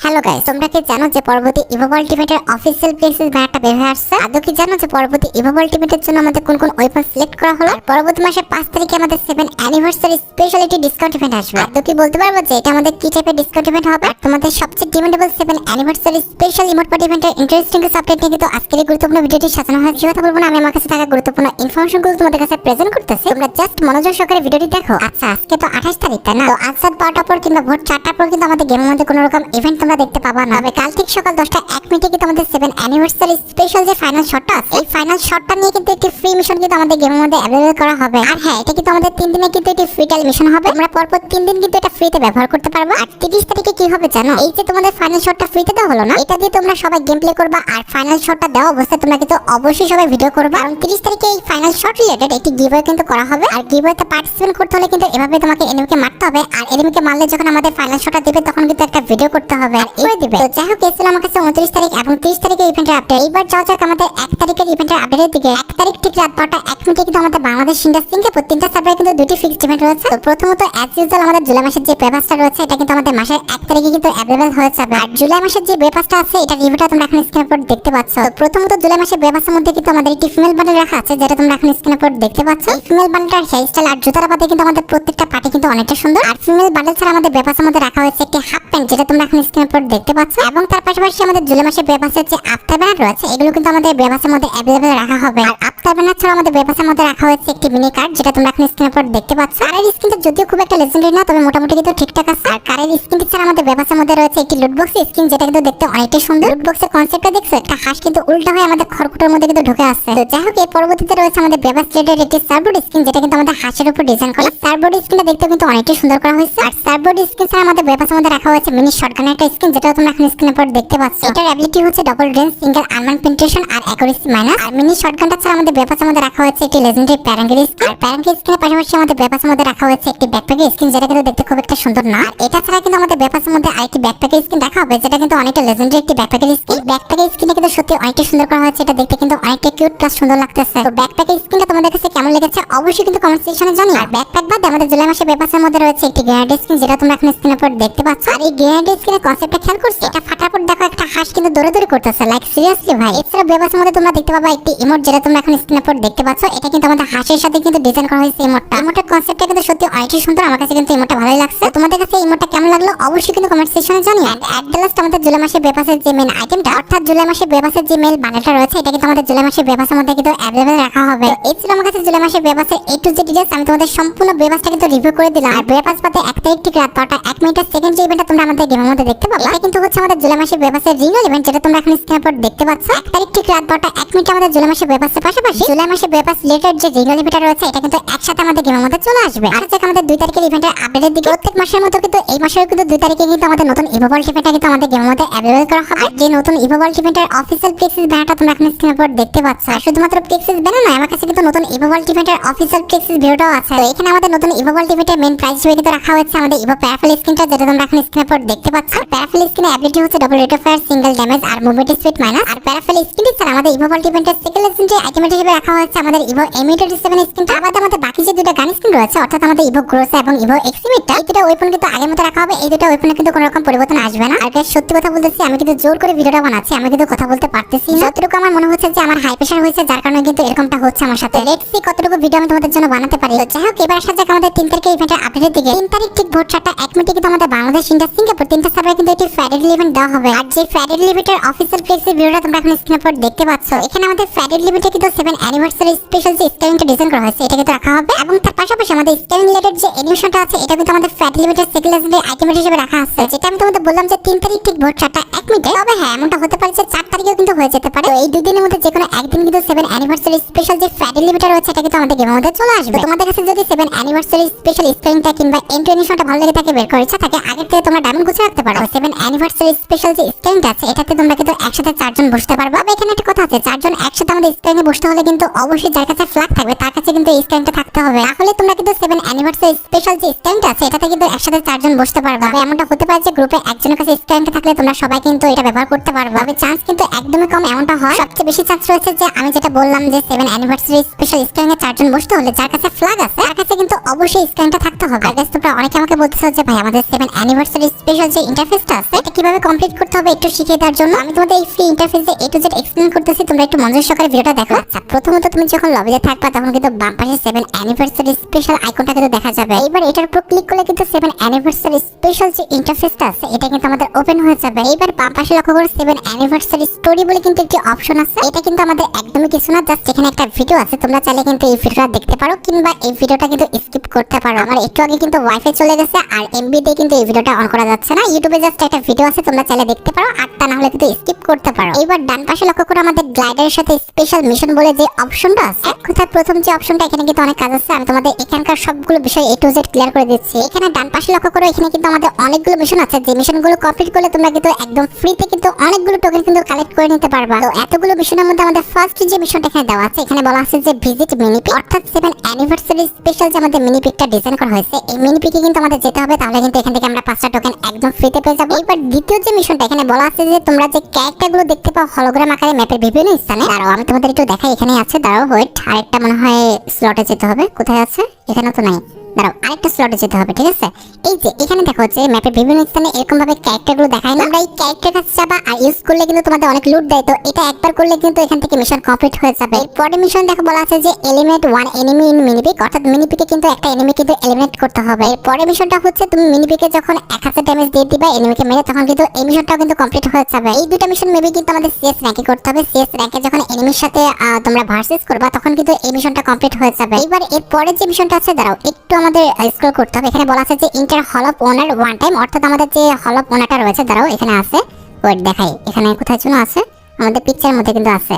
Hello guys, তোমরা কি জানো যে পরবর্তী ইভো আল্টিমেটের অফিসিয়াল প্লেসেস ব্যানারটা বের হয়ে আসছে? আদৌ কি জানো যে পরবর্তী ইভো আল্টিমেটের জন্য আমাদের কোন কোন ওয়েপন সিলেক্ট করা হলো? আর পরবর্তী মাসের 5 তারিখে আমাদের 7 অ্যানিভার্সারি স্পেশালিটি ডিসকাউন্ট ইভেন্ট আসবে। আদৌ কি বলতে পারবো যে এটা আমাদের কি টাইপের ডিসকাউন্ট ইভেন্ট হবে? আর তোমাদের সবচেয়ে demandable 7 anniversary special emote party ইভেন্টের ইন্টারেস্টিং কিছু আপডেট নিয়ে কিন্তু আজকের এই গুরুত্বপূর্ণ ভিডিওটি সাজানো হয়েছে। কথা বলবো না, আমি আমার কাছে থাকা গুরুত্বপূর্ণ ইনফরমেশনগুলো তোমাদের কাছে প্রেজেন্ট করতেছি। তোমরা জাস্ট মনোযোগ সহকারে ভিডিওটি দেখো। আচ্ছা, আজকে তো 28 তারিখ, তাই না? তো আজ রাত 12টার পর কিংবা ভোর 4টার পর কিন্তু আমাদের গেমের মধ্যে কোনো রকম ইভেন্ট তোমরা দেখতে পাবা না। কাল ঠিক সকাল 10:01 কিন্তু আমাদের 7 অ্যানিভার্সারি স্পেশাল যে ফাইনাল শটটা আছে, এই ফাইনাল শটটা নিয়ে কিন্তু একটি ফ্রি মিশন কিন্তু আমাদের গেমের মধ্যে अवेलेबल করা হবে। আর হ্যাঁ, এটা কিন্তু আমাদের 3 দিনে কিন্তু একটি ফ্রি ট্রায়াল মিশন হবে। আমরা পরপর 3 দিন কিন্তু এটা ফ্রিতে ব্যবহার করতে পারবো। আর 30 তারিখে কি হবে জানো? এই যে তোমাদের ফাইনাল শটটা ফ্রিতে দেওয়া হলো না, এটা দিয়ে তোমরা সবাই গেম প্লে করবা। আর ফাইনাল শটটা দেওয়া অবস্থায় তোমরা কিন্তু অবশ্যই সবাই ভিডিও করবা, কারণ 30 তারিখে এই ফাইনাল শট রিলেটেড একটি গিভওয়ে কিন্তু করা হবে। আর গিভওয়েতে পার্টিসিপেট করতে হলে কিন্তু এভাবে তোমাকে এনিমিকে মারতে হবে। আর এনিমিকে মারলে যখন আমাদের ফাইনাল শটটা দিবে তখন কিন্তু একটা ভিডিও করতে হবে আর এই দিবে। তো যাই হোক, এসেছিল আমার কাছে 29 তারিখ এবং 30 তারিখের ইভেন্টের আপডেট। এইবার যাওয়া যাক আমাদের 1 তারিখের ইভেন্টের আপডেটের দিকে। 1 তারিখ ঠিক রাত 12:01 কিন্তু আমাদের বাংলাদেশ ইন্ডাস সিঙ্গাপুর 3টা সার্ভারে কিন্তু দুটি ফিক্সড ইভেন্ট রয়েছে। তো প্রথমত অ্যাজ ইউজুয়াল আমাদের জুলাই মাসের যে পেপারটা রয়েছে, এটা কিন্তু আমাদের মাসের 1 তারিখে কিন্তু अवेलेबल হয়ে যাবে। আর জুলাই মাসের যে পেপারটা আছে, এটা রিভিউটা তোমরা এখন স্ক্রিনের উপর দেখতে পাচ্ছ। তো প্রথমত জুলাই মাসের পেপারের মধ্যে কিন্তু আমাদের একটি ফিমেল বান্ডেল রাখা আছে, যেটা তোমরা এখন স্ক্রিনের উপর দেখতে পাচ্ছ। এই ফিমেল বান্ডেলটার হেয়ার স্টাইল আর জুতার বাদে কিন্তু আমাদের প্রত্যেকটা পার্টি কিন্তু অনেকটা সুন্দর। আর ফিমেল বান্ডেল ছাড়া আমাদের পেপারের মধ্যে রাখা হয়েছে একটি হাফ প্যান্ট, যেটা তোমরা এখন স্ক্রিনের উপর দেখতে পাচ্ছ। এবং তার পাশাপাশি আমাদের জুলাই মাসের পেপারের যে আফটার ব্যানার রয়েছে, এগুলো কিন্তু আমাদের পেপারের মধ্যে अवेलेबल রাখা হবে। আর আফটার ব্যানার ছাড়া আমাদের পেপারের মধ্যে রাখা হয়েছে একটি মিনি কার্ড, যেটা তোমরা এখন স্ক্রিনের উপর দেখতে পাচ্ছ। আর এই স্কিনটা যদিও খুব একটা লেজেন্ডারি না, তবে মোটামুটি কিন্তু ঠিকঠাক আছে। আর কারের স্কিনটি ছাড়া আমাদের পেপারের মধ্যে রয়েছে একটি লুট বক্স স্কিন, যেটা কিন্তু দেখতে অনেকটাই সুন্দর। লুট বক্সের কনসেপ্টটা দেখছো, একটা হাঁস কিন্তু উল্টা হয়ে আমাদের খড়কুটোর মধ্যে কিন্তু ঢুকে আসছে। তো যাই হোক, এর পরবর্তীতে রয়েছে আমাদের পেপার রিলেটেড একটি সার্ভবোর্ড স্কিন, যেটা কিন্তু আমাদের হাঁসের উপর ডিজাইন করা। সার্ভবোর্ড স্কিনটা দেখতে কিন্তু অনেকটাই সুন্দর করা হয়েছে। আর সার্ভবোর্ড স্কিন ছাড়া আমাদের পেপারের মধ্যে রাখা হয়েছে মিনি শটগানের একটা স্কিন, যেটা তোমরা এখন স্ক্রিনের উপর দেখতে পাচ্ছ। এটার অ্যাবিলিটি হচ্ছে double range, single armour penetration আর অ্যাকুরেসি মাইনাস। আর মিনি শটগানটা ছাড়া আমাদের পেপারের মধ্যে রাখা হয়েছে একটি লেজেন্ডারি প্যারাঙ্গের স্কিন। আর প্যারাঙ্গের স্কিনের পাশাপাশি আমাদের পেপারের মধ্যে রাখা হয়েছে একটি ব্যাকপ্যাকের স্কিন, যেটা কিন্তু দেখতে খুব একটা সুন্দর না। আর এটা ছাড়া কিন্তু আমাদের পেপারের মধ্যে আরেকটি ব্যাকপ্যাকের স্কিন রাখা হবে, যেটা কিন্তু অনেকটা লেজেন্ডারি একটি ব্যাকপ্যাকের স্কিন। ব্যাকপ্যাকের স্কিনটা কিন্তু সত্যি অনেকটা সুন্দর করা হয়েছে, এটা দেখতে কিন্তু অনেকটা কিউট প্লাস সুন্দর লাগতেছে। তো ব্যাকপ্যাকের স্কিনটা তোমাদের কাছে কেমন লেগেছে অবশ্যই কিন্তু কমেন্ট সেকশনে জানিও। আর ব্যাকপ্যাক বাদে আমাদের জুলাই মাসের পেপারের মধ্যে রয়েছে একটি গ্রেনেড স্কিন, যেটা তোমরা এখন স্ক্রিনের উপর দেখতে পাচ্ছ। আর এই গ্রেনেড স্কিনের কনসেপ্টটা খেয়াল করছো? এটা ফাটার পর দেখো একটা হাঁস কিন্তু দৌড়াদৌড়ি করতেছে, লাইক সিরিয়াসলি ভাই। এছাড়া পেপারের মধ্যে তোমরা দেখতে পাবা একটি ইমোট, যেটা তোমরা এখন স্ক্রিনের উপর দেখতে পাচ্ছ। এটা কিন্তু আমাদের হাঁসের সাথে কিন্তু ডিজাইন করা হয়েছে ইমোটটা। ইমোটের কনসেপ্টটা কিন্তু সত্যি অনেকটাই সুন্দর, আমার কাছে কিন্তু ইমোটটা ভালোই লাগছে। তোমাদের কাছে ইমোটটা কেমন লাগলো অবশ্যই কিন্তু কমেন্ট সেকশনে জানিও। এন্ড এট দ্য লাস্ট আমাদের জুলাই মাসের পেপারের যে মেইন আইটেমটা, অর্থাৎ জুলাই মাসের পেপারের যে মেইল বান্ডেলটা রয়েছে, এটা কিন্তু আমাদের জুলাই মাসের পেপারের মধ্যে কিন্তু अवेलेबल রাখা হবে। এই ছিল আমার কাছে জুলাই মাসের পেপারের A to Z ডিটেইলস। আমি তোমাদের সম্পূর্ণ পেপারটা কিন্তু রিভিউ করে দিলাম। আর পেপার পাতে 1 তারিখ ঠিক রাত 12:01 সেকেন্ড যে ইভেন্টটা তোমরা আমাদের গেমের মধ্যে দেখতে পাবে, এটা কিন্তু হচ্ছে আমাদের জুলাই মাসের পেপারের রিনিউয়াল ইভেন্ট, যেটা তোমরা এখন স্ক্রিনের উপর দেখতে পাচ্ছ। 1 তারিখ ঠিক রাত 12:01 আমাদের জুলাই মাসের পেপারের পাশাপাশি জুলাই মাসের পেপার রিলেটেড যে রিনিউয়াল ইভেন্টটা রয়েছে, এটা কিন্তু একসাথে আমাদের গেমের মধ্যে চলে আসবে। আর হচ্ছে আমাদের 2 তারিখের ইভেন্টের আপডেটের দিকে। প্রত্যেক মাসের মতো কিন্তু এই মাসেও কিন্তু 2 তারিখে কিন্তু আমাদের নতুন ইভো ওয়ার্ল্ড ইভেন্টটা কিন্তু আমাদের গেমের মধ্যে अवेलेबल করা হবে। আর যে নতুন ইভো ওয়ার্ল্ড ইভেন্টের অফিশিয়াল প্লেক্সিস ব্যানারটা তোমরা এখন স্ক্রিনের উপর দেখতে পাচ্ছ। আর শুধুমাত্র প্লেক্সিস ব্যানার নয়, আমার কাছে কিন্তু নতুন ইভো ওয়ার্ল্ড ইভেন্টের অফিশিয়াল প্লেক্সিস ভিডিওটাও আছে। তো এখানে আমাদের নতুন ইভো ওয়ার্ল্ড ইভেন্টের মেইন প্রাইস হিসেবে কিন্তু রাখা হয়েছে আমাদের ইভো প্যারাফেল স্কিনটা, যেটা তোমরা এখন স্ক্রিনের উপর দেখতে পাচ্ছ। প্যারাফেল স্কিনের অ্যাবিলিটি হচ্ছে double rate of fire, single damage আর মুভমেন্ট স্পিড মাইনাস। আর প্যারাফেল স্কিনটি ছাড়া আমাদের ইভো ওয়ার্ল্ড ইভেন্টের সেকেন্ড লেজেন্ডারি আইটেম হিসেবে রাখা হয়েছে আমাদের ইভো M87 স্কিনটা। আবার আমাদের বাকি যে দুটো গান স্কিন রয়েছে, অর্থাৎ আমাদের ইভো গ্রোসা এবং ইভো এক্সিমিটটা, এই দুটো ওয়েপন কিন্তু আগের মতো রাখা হবে। এই দুটো ওয়েপনে কিন্তু কোনো রকম পরিবর্তন আসবে না। আর গাইস, সত্যি কথা বলতেছি, আমি কিন্তু জোর করে ভিডিওটা বানাচ্ছি, আমি কিন্তু কথা বলতে পারতেছি না। যতটুকু আমার মনে হচ্ছে যে আমার হাই প্রেশার হয়েছে, যার কারণে কিন্তু এরকমটা হচ্ছে আমার সাথে। লেটস সি কতটুকু ভিডিও আমি তোমাদের জন্য বানাতে পারি। তো যাই হোক, এবার আসা যাক আমাদের 3 তারিখের ইভেন্টের আপডেটের দিকে। 3 তারিখ ঠিক ভোর 4:01 কিন্তু আমাদের বাংলাদেশ ইন্ডাস সিঙ্গাপুর 3টা সার্ভারে কিন্তু একটি ফ্রাইডে ইভেন্ট দেওয়া হবে। আর যে ফ্রাইডে ইভেন্টের অফিশিয়াল প্লেক্সিস ভিডিওটা তোমরা এখন স্ক্রিনের উপর দেখতে পাচ্ছ। এখানে আমাদের ফ্রাইডে ইভেন্টে কিন্তু 7 অ্যানিভার্সারি স্পেশাল যে স্টাইলটা ডিজাইন করা হয়েছে, এটা কিন্তু রাখা হবে। এবং তার পাশাপাশি আমাদের স্টাইল রিলেটেড যে এনিমেশনটা আছে, এটা কিন্তু আমাদের ফ্রাইডে ইভেন্টের সেকেন্ড লেজেন্ডারি আইটেম হিসেবে রাখা আছে, যেটা আমি তোমাদের বললাম যে 3 তারিখ ঠিক ভোর 4:01। তবে হ্যাঁ, এমনটা হতে পারে যে 4 তারিখেও কিন্তু হয়ে যেতে পারে। তো এই 2 দিনের মধ্যে যে কোনো একদিন কিন্তু 7 অ্যানিভার্সারি স্পেশাল যে ফ্রাইডে ইভেন্ট রয়েছে, এটা কিন্তু আমাদের গেমের মধ্যে চলে আসবে। তোমাদের কাছে যদি 7 অ্যানিভার্সারি স্পেশাল স্টাইলটা কিংবা এনিমেশনটা ভালো লেগে থাকে, বের করার ইচ্ছা থাকে, আগে থেকে তোমরা ডায়মন্ড গুছিয়ে রাখতে পারো। 7 অ্যানিভার্সারি স্পেশাল যে স্টাইলটা আছে, এটাতে তোমরা কিন্তু একসাথে 4 জন বসতে পারবে। তবে এখানে একটা কথা আছে, 4 জন একসাথে আমাদের স্টাইলে বসতে হলে কিন্তু অবশ্যই যার কাছে ফ্ল্যাগ থাকবে তার কাছে কিন্তু এই স্টাইলটা থাকতে হবে। তাহলে তোমরা কিন্তু 7 অ্যানিভার্সারি স্পেশাল যে স্টাইলটা আছে, এটাতে কিন্তু একসাথে 4 জন বসতে পারবে। তবে এমনটা হতে পারে যে গ্রুপে একজনের কাছে স্টাইলটা থাকলে তোমরা সবাই কিন্তু এটা ব্যবহার করতে পারবে। তবে চান্স কিন্তু একদমই কম এমনটা হয়। সবচেয়ে বেশি চান্স রয়েছে যে আমি যেটা বললাম যে 7 অ্যানিভার্সারি স্পেশাল স্টাইলে চারজন বসতে হলে যার কাছে ফ্ল্যাগ আছে তার কাছে কিন্তু অবশ্যই স্ক্যানটা থাকতে হবে। আর গাইস তোমরা অনেকে আমাকে বলতেছো যে ভাই আমাদের 7 অ্যানিভার্সারি স্পেশাল যে ইন্টারফেসটা আছে এটা কিভাবে কমপ্লিট করতে হবে একটু শিখিয়ে দেওয়ার জন্য আমি তোমাদের এই ফ্রি ইন্টারফেসে A to Z এক্সপ্লেইন করতেছি, তোমরা একটু মনোযোগ সহকারে ভিডিওটা দেখো। আচ্ছা প্রথমত তুমি যখন লবিতে থাকবা তখন কিন্তু বাম পাশে 7 অ্যানিভার্সারি স্পেশাল আইকনটা কিন্তু দেখা যাবে। এবার এটার উপর ক্লিক করলে কিন্তু 7 অ্যানিভার্সারি স্পেশাল যে ইন্টারফেসটা আছে এটা কিন্তু আমাদের ওপেন হয়ে যাবে। এবার বাম পাশে লক্ষ্য করো 7 অ্যানিভার্সারি স্টোরি বলে কিন্তু একটি অপশন আছে। এটা কিন্তু আমাদের একদমই কিছু না, জাস্ট এখানে একটা ভিডিও আছে, তোমরা চাইলে কিন্তু এই ভিডিওটা দেখতে পারো কিংবা এই ভিডিওটা কিন্তু স্কিপ করতে পারো। আমার একটু আগে কিন্তু ওয়াইফাই চলে গেছে আর এমবি দিয়ে কিন্তু এই ভিডিওটা অন করা যাচ্ছে না। ইউটিউবে জাস্ট একটা ভিডিও আছে, তোমরা চাইলে দেখতে পারো আর তা না হলে কিন্তু স্কিপ করতে পারো। এবার ডান পাশে লক্ষ্য করো আমাদের গ্লাইডারের সাথে স্পেশাল মিশন বলে যে অপশনটা আছে। এক কথায় প্রথম যে অপশনটা এখানে কিন্তু অনেক কাজ আছে, আমি তোমাদের এখানকার সবগুলো বিষয় A to Z ক্লিয়ার করে দিচ্ছি। এখানে ডান পাশে লক্ষ্য করো এখানে কিন্তু আমাদের অনেকগুলো মিশন আছে, যে মিশনগুলো কমপ্লিট করলে তোমরা কিন্তু একদম ফ্রিতে কিন্তু অনেকগুলো টোকেন কিন্তু কালেক্ট করে নিতে পারবা। তো এতগুলো মিশনের মধ্যে আমাদের ফার্স্ট যে মিশনটা এখানে দেওয়া আছে, এখানে বলা আছে যে ভিজিট মিনিপিক, অর্থাৎ 7 অ্যানিভার্সারি স্পেশাল যে আমাদের মিনিপিকটা ডিজাইন করা হয়েছে এই মিনিপিকে কিন্তু আমাদের যেতে হবে, তাহলে কিন্তু এখান থেকে আমরা 5টা টোকেন একদম ফ্রিতে পেয়ে যাবো। এবার দ্বিতীয় যে মিশনটা এখানে বলা আছে যে তোমরা যে ক্যারেক্টারগুলো দেখতে পাও হলোগ্রাম আকারে ম্যাপের বিভিন্ন স্থানে, দাঁড়াও আমি তোমাদের একটু দেখাই, এখানে আছে, দাঁড়াও ওয়েট, আরেকটা মনে হয় স্লটে যেতে হবে, কোথায় আছে এখানে তো নাই, দাঁড়াও আরেকটা স্লটে যেতে হবে, ঠিক আছে। এই যে এখানে দেখো যে ম্যাপের বিভিন্ন স্থানে এরকম ভাবে ক্যারেক্টারগুলো দেখায় না, আমরা এই ক্যারেক্টার কাছে যাবা আর ইউজ করলে কিন্তু তোমাদের অনেক লুট দেয়, তো এটা একবার করলে কিন্তু এখান থেকে মিশন কমপ্লিট হয়ে যাবে। এরপরে মিশন দেখো বলা আছে যে এলিমিনেট 1 এনিমি ইন মিনিপিক, অর্থাৎ মিনিপিকে কিন্তু একটা এনিমি কিন্তু এলিমিনেট করতে হবে। এরপরে মিশনটা হচ্ছে তুমি মিনিপিকে যখন 1000 ড্যামেজ দিয়ে দিবা এনিমিকে মেরে, তখন কিন্তু এই মিশনটাও কিন্তু কমপ্লিট হয়ে যাবে। এই দুটো মিশন মেবি কিন্তু আমাদের সিএস র‍্যাঙ্কে করতে হবে। সিএস র‍্যাঙ্কে যখন এনিমির সাথে তোমরা ভার্সেস করবা তখন কিন্তু এই মিশনটা কমপ্লিট হয়ে যাবে। এবার এরপরে যে মিশনটা আছে, দাঁড়াও একটু আমাদের স্ক্রল করতে হবে, এখানে বলা আছে যে inter hall of owner one time, অর্থাৎ আমাদের যে হল অফ ওনারটা রয়েছে, দাঁড়াও এখানে আছে, ওয়েট দেখাই, এখানে কোথায় যেন আছে, আমাদের পিকচারের মধ্যে কিন্তু আছে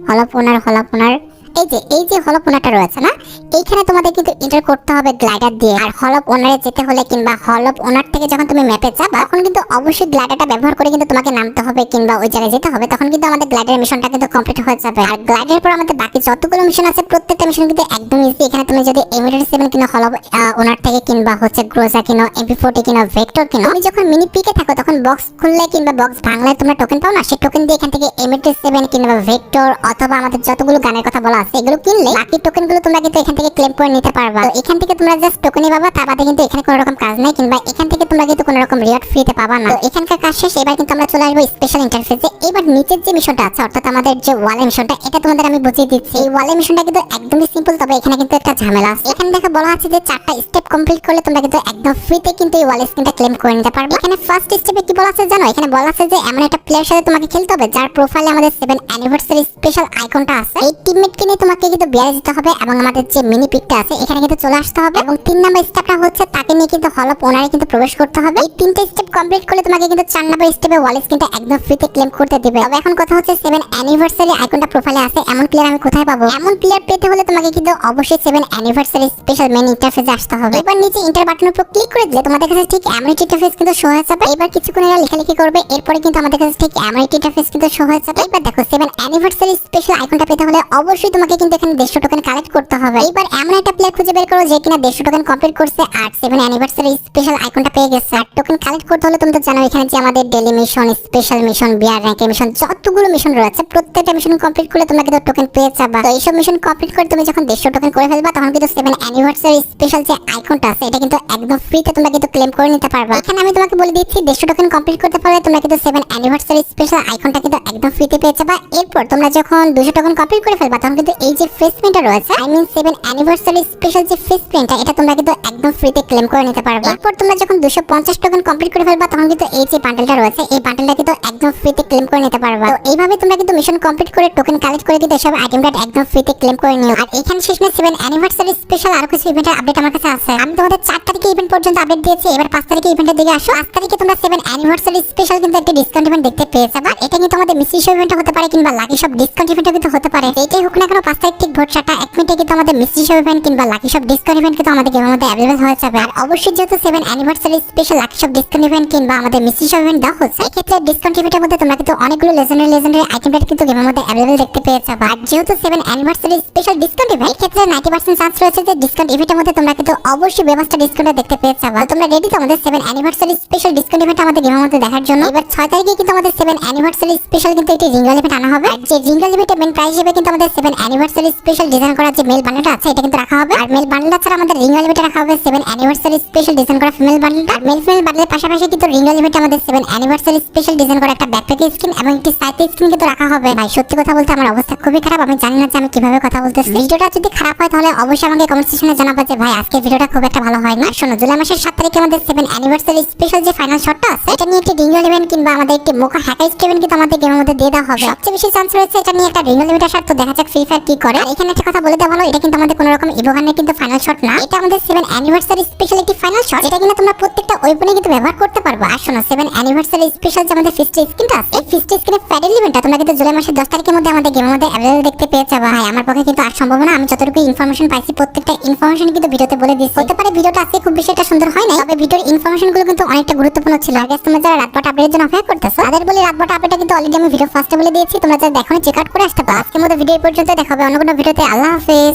hall of owner, hall of ওনার, এই যে হল অফ ওনারটা রয়েছে না, এইখানে তোমাদের কিন্তু এন্টার করতে হবে গ্লাইডার দিয়ে। আর হল অফ ওনারে যেতে হলে কিংবা হল অফ ওনার থেকে যখন তুমি ম্যাপে যাবা তখন কিন্তু অবশ্যই গ্লাইডারটা ব্যবহার করে কিন্তু তোমাকে নামতে হবে কিংবা ওই জায়গায় যেতে হবে, তখন কিন্তু আমাদের গ্লাইডার মিশনটা কিন্তু কমপ্লিট হয়ে যাবে। আর গ্লাইডারের পর আমাদের বাকি যতগুলো মিশন আছে প্রত্যেকটা মিশন কিন্তু একদম ইজি। এখানে তুমি যদি M87 কিনো হল অফ ওনার থেকে কিংবা হচ্ছে গ্রোজা কিনো, MP40 কিনো, ভেক্টর কিনো, তুমি যখন মিনি পিকে থাকো তখন বক্স খুললে কিংবা বক্স ভাঙলে তোমরা টোকেন পাও না, সেই টোকেন দিয়ে এখান থেকে M87 কিংবা ভেক্টর অথবা আমাদের যতগুলো গানের কথা বলা আছে এগুলো কিনলে বাকি টোকেনগুলো তোমরা কিন্তু এখান থেকে ক্লেম করে নিতে পারবা। তো এখান থেকে তোমরা জাস্ট টোকেনই পাবা, তার বাদে কিন্তু এখানে কোনো রকম কাজ নাই কিংবা এখান থেকে তোমরা কিন্তু কোনো রকম রিওয়ার্ড ফ্রিতে পাবা না। তো এখানকার কাজ শেষ, এবার কিন্তু আমরা চলে আসবো স্পেশাল ইন্টারফেসে। এবার নিচের যে মিশনটা আছে অর্থাৎ আমাদের যে ওয়ালে মিশনটা, এটা তোমাদের আমি বুঝিয়ে দিচ্ছি। এই ওয়ালে মিশনটা কিন্তু একদমই সিম্পল, তবে এখানে কিন্তু একটা ঝামেলা আছে। এখানে দেখো বলা আছে যে 4টা স্টেপ কমপ্লিট করলে তোমরা কিন্তু একদম ফ্রিতে কিন্তু এই ওয়ালে স্কিনটা ক্লেম করে নিতে পারবে। এখানে ফার্স্ট স্টেপে কি বলা আছে জানো, এখানে বলা আছে যে এমন একটা প্লেয়ারের সাথে তোমাকে খেলতে হবে যার প্রোফাইলে আমাদের 7 অ্যানিভার্সারি স্পেশাল আইকনটা আছে। এই টিমমেটকে নিয়ে তোমাকে কিন্তু বিয়ারে যেতে হবে এবং আমাদের যে মিনি পিকটা আছে এখানে কিন্তু চলে আসতে হবে। এবং 3 নাম্বার স্টেপটা হচ্ছে তাকে নিয়ে কিন্তু হল অফ ওনারে কিন্তু প্রবেশ করতে হবে। এই 3টা স্টেপ কমপ্লিট করলে তোমাকে কিন্তু 4 নাম্বার স্টেপে ওয়াল স্কিনটা একদম ফ্রিতে ক্লেম করতে দিবে। তবে এখন কথা হচ্ছে 7 অ্যানিভার্সারি আইকনটা প্রোফাইলে আছে, এমন প্লেয়ার আমি কোথায় পাবো? এমন প্লেয়ার পেতে হলে তোমাকে কিন্তু অবশ্যই 7 অ্যানিভার্সারি স্পেশাল মেন ইন্টারফেসে আসতে হবে। এবার নিচে ইন্টার বাটনের উপর ক্লিক করে দিলে তোমাদের কাছে ঠিক এমন একটা ইন্টারফেস কিন্তু শো হয়ে যাবে। এবার কিছুক্ষণ এরা লেখালেখি করবে, এরপরে কিন্তু আমাদের কাছে ঠিক এমন একটা ইন্টারফেস কিন্তু শো হয়ে যাবে। এবার দেখো 7 অ্যানিভার্সারি স্পেশাল আইকনটা পেতে হলে অবশ্যই তোমাকে কিন্তু এখানে 150 টোকেন কালেক্ট করতে হবে। এবার এমন একটা প্লেয়ার খুঁজে বের করো যে কিনা 150 টোকেন কমপ্লিট করছে আর 7 অ্যানিভার্সারি স্পেশাল আইকনটা পেয়ে গেছে। আর টোকেন কালেক্ট করতে হলে তুমি তো জানো এখানে যে আমাদের ডেইলি মিশন, স্পেশাল মিশন, বিয়ার র‍্যাঙ্কের মিশন, যতগুলো মিশন রয়েছে প্রত্যেকটা মিশন কমপ্লিট করলে তোমরা কিন্তু টোকেন পেয়ে যাবা। তো এইসব মিশন কমপ্লিট করে তুমি যখন 150 টোকেন করে ফেলবা তখন কিন্তু 7 অ্যানিভার্সারি স্পেশাল যে আইকনটা আছে এটা কিন্তু একদম ফ্রিতে তোমরা কিন্তু ক্লেম করে নিতে পারবা। এখানে আমি তোমাকে বলে দিচ্ছি 150 টোকেন কমপ্লিট করতে পারলে তোমরা কিন্তু 7 অ্যানিভার্সারি স্পেশাল আইকনটা কিন্তু একদম ফ্রিতে পেয়ে যাবা। এরপর তোমরা যখন 200 টোকেন কমপ্লিট করে ফেলবা তখন কিন্তু এই যে ফেস প্রিন্টটা রয়েছে, আই মিন 7 অ্যানিভার্সারি স্পেশাল যে ফেস প্রিন্টটা, এটা তোমরা কিন্তু একদম ফ্রিতে ক্লেম করে নিতে পারবে। এরপর তোমরা যখন 250 টোকেন কমপ্লিট করে ফেলবা তখন কিন্তু এই যে বান্ডেলটা রয়েছে এই বান্ডেলটা কিন্তু একদম ফ্রিতে ক্লেম করে নিতে পারবা। তো এইভাবে তোমরা কিন্তু মিশন কমপ্লিট করে টোকেন কালেক্ট করে কিন্তু এসব আইটেমটা একদম ফ্রিতে ক্লেম করে নিও। আর এখানে শেষ না 7 অ্যানিভার্সারি স্পেশাল আর কিছু ইভেন্টের আপডেট আমার কাছে আছে। আমি তোমাদের 4 তারিখে ইভেন্ট পর্যন্ত আপডেট দিয়েছি, এবার 5 তারিখে ইভেন্টের দিকে আসো। 5 তারিখে তোমরা 7 অ্যানিভার্সারি স্পেশাল কিন্তু একটা ডিসকাউন্ট ইভেন্ট দেখতে পেয়ে যাবে। এটা কিন্তু আমাদের মিসি শো ইভেন্ট হতে পারে কিংবা লাকি শপ ডিসকাউন্ট ইভেন্ট কিন্তু হতে পারে। এইটাই হোক না কেন 5 তারিখ ঠিক ভোর 4টা 1 মিনিটে কিন্তু আমাদের মিসি শো ইভেন্ট কিংবা লাকি শপ ডিসকাউন্ট ইভেন্ট কিন্তু আমাদের গেমের মধ্যে अवेलेबल হয়ে যাবে। আর অবশ্যই যেহেতু 7 anniversary special lucky shop discount event কিংবা আমাদের মিসি শো ইভেন্ট দেওয়া হচ্ছে, এই ক্ষেত্রে ডিসকাউন্ট ইভেন্টের মধ্যে তোমরা কিন্তু অনেকগুলো লেজেন্ডারি আইটেমটা কিন্তু গেমের মধ্যে अवेलेबल দেখতে পেয়ে যাবে। আর যেহেতু 7 অ্যানিভার্সারি স্পেশাল ডিসকাউন্ট ইভেন্ট, এই ক্ষেত্রে 90% চান্স রয়েছে যে ডিসকাউন্ট ইভেন্টের মধ্যে তোমরা কিন্তু অবশ্যই ব্যবস্থা ডিসকাউন্ট দেখতে পেয়ে যাবে। তোমরা রেডি তো আমাদের 7 অ্যানিভার্সারি স্পেশাল ডিসকাউন্ট ইভেন্ট আমাদের গেমের মধ্যে দেখার জন্য? এবার 6 তারিখে কিন্তু আমাদের 7 অ্যানিভার্সারি স্পেশাল কিন্তু একটি রিঙ্গল ইভেন্ট আনা হবে। আর যে রিঙ্গল ইভেন্টের মেন প্রাইস হিসেবে কিন্তু আমাদের 7 অ্যানিভার্সারি স্পেশাল ডিজাইন করা যে মেল বান্ডেলটা আছে এটা কিন্তু রাখা হবে। আর মেল বান্ডেল ছাড়া আমাদের রিং এলিমেন্টে রাখা হবে 7 অ্যানিভার্সারি স্পেশাল ডিজাইন করা ফিমেল বান্ডেল। আর মেল ফিমেল বান্ডেলের পাশাপাশি কিন্তু রিং এলিমেন্টে আমাদের 7 অ্যানিভার্সারি স্পেশাল ডিজাইন করা একটা ব্যাকপ্যাক স্কিন এবং একটি সাইড স্কিন কিন্তু রাখা হবে। ভাই সত্যি কথা বলতে আমার অবস্থা খুবই খারাপ, আমি জানি না যে আমি কিভাবে কথা বলতেছি। ভিডিওটা যদি খারাপ হয় তাহলে অবশ্যই আমাকে কমেন্ট সেকশনে জানাবা যে ভাই আজকের ভিডিওটা খুব একটা ভালো হয় না। আর শোনো, জুলাই মাসের 7 তারিখে আমাদের 7 অ্যানিভার্সারি স্পেশাল যে ফাইনাল শটটা আছে এটা নিয়ে একটি রিং এলিমেন্ট কিংবা আমাদের একটি মোকা হ্যাকার স্কেভেন কিন্তু আমাদের গেমের মধ্যে দিয়ে দেওয়া হবে। সবচেয়ে বেশি চান্স রয়েছে এটা নিয়ে একটা রিং এলিমেন্ট আসার। তো দেখা যাক ফ্রি ফায়ার কি করে। আর এখানে একটা কথা বলে দেওয়া ভালো, এটা কিন্তু আমাদের কোনো রকম ইভোগানের কিন্তু ফাইনাল শট না, এটা আমাদের 7 অ্যানিভার্সারি স্পেশাল একটি ফাইনাল শট, এটা কিন্তু তোমরা প্রত্যেকটা ওয়েপনে কিন্তু ব্যবহার করতে পারবে। আর শোনো, 7 অ্যানিভার্সারি স্পেশাল যে আমাদের ফিস্ট স্কিনটা আছে এই ফিস্ট স্কিনের প্যাড এলিমেন্টটা তোমরা কিন্তু জুলাই মাসের 10 তারিখের মধ্যে আমাদের গেমের মধ্যে অ্যাভেলেবল দেখতে পেয়ে যাবে। ভাই আমার পক্ষে কিন্তু আর সম্ভব না, আমি যতটুকু ইনফরমেশন পাইছি প্রত্যেকটা ইনফরমেশন কিন্তু ভিডিওতে বলে দিচ্ছি। হতে পারে ভিডিওটা আজকে খুব বেশি একটা সুন্দর হয় না, তবে ভিডিওর ইনফরমেশন গুলো কিন্তু অনেকটা গুরুত্বপূর্ণ ছিল। আর তোমরা যারা রাতবাট আপডেটের জন্য অপেক্ষা করতেছো তাদের বলি রাতবাট আপডেটটা কিন্তু অলরেডি আমি ভিডিও ফার্স্টে বলে দিয়েছি, তোমরা যারা দেখোনি চেক আউট করে আসতে পারো। আজকের মতো ভিডিও পর্যন্ত দেখা হবে অন্য কোনো ভিডিওতে। আল্লাহ হাফেজ।